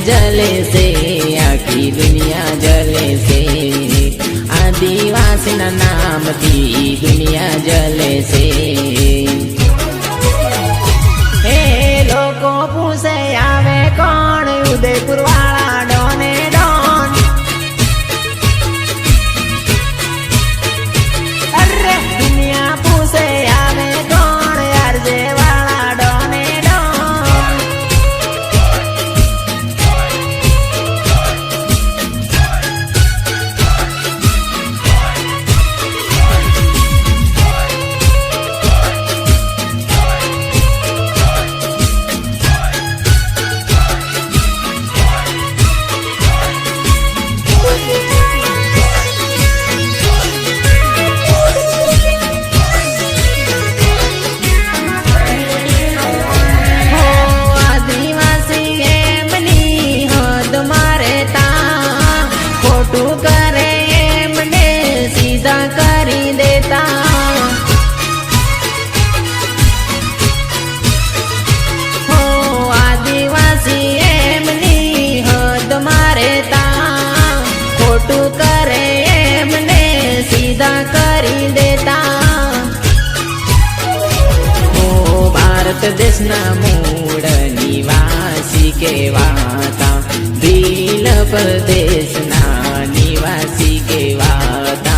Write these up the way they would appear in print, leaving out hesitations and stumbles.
जले से आखी दुनिया जले से आदिवासी ना नाम थी दुनिया जले से हे लोको पूछे आवे कौन उदयपुर वाला डोने डोन अरे दुनिया पूछे आवे कौन यार जे वाला डोने डोन देशना मूळ निवासी केवाता भील प्रदेशना निवासी केवाता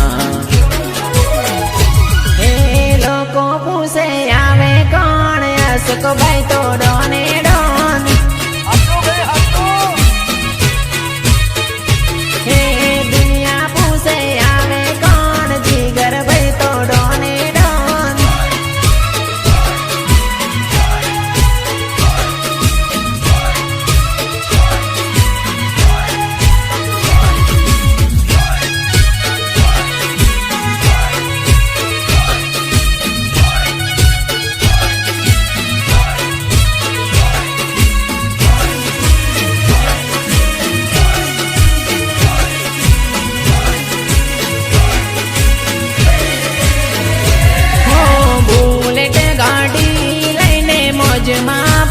हे लोको पूछे आवे कौन असको भाई तो डोने डोन हे दुनिया पूछे आवे कौन जिगर भाई तो डोने डोन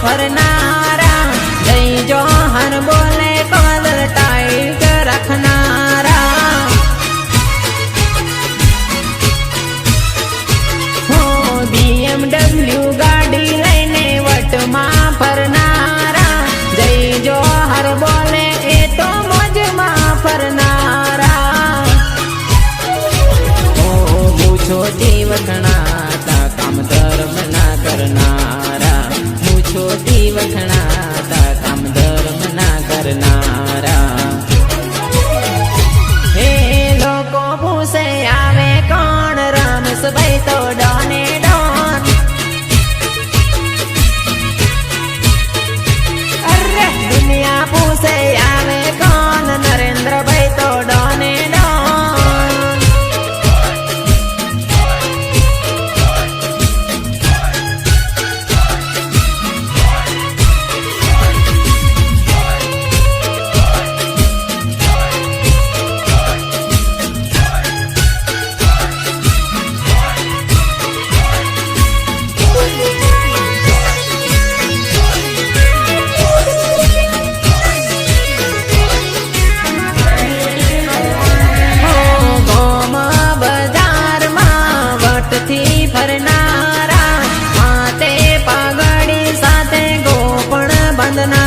फरनारा जय जोहर बोले कॉलर टाइट रखनारा हो BMW गाड़ी लैने वट मां फरनारा जय जोहर बोले ए तो मौज मां फरनारा हो छोटी वखणाता काम धर्म ना करनारा छोटी वखणाता काम धर्म ना करनारा हे लोको पूछे आवे कौन रमेश भाई तो डोने डोन अरे दुनिया पूछे आवे कौन नरेंद्र भाई तो डोने डोन फरनारा माते पागड़ी साथे गोपण बंधना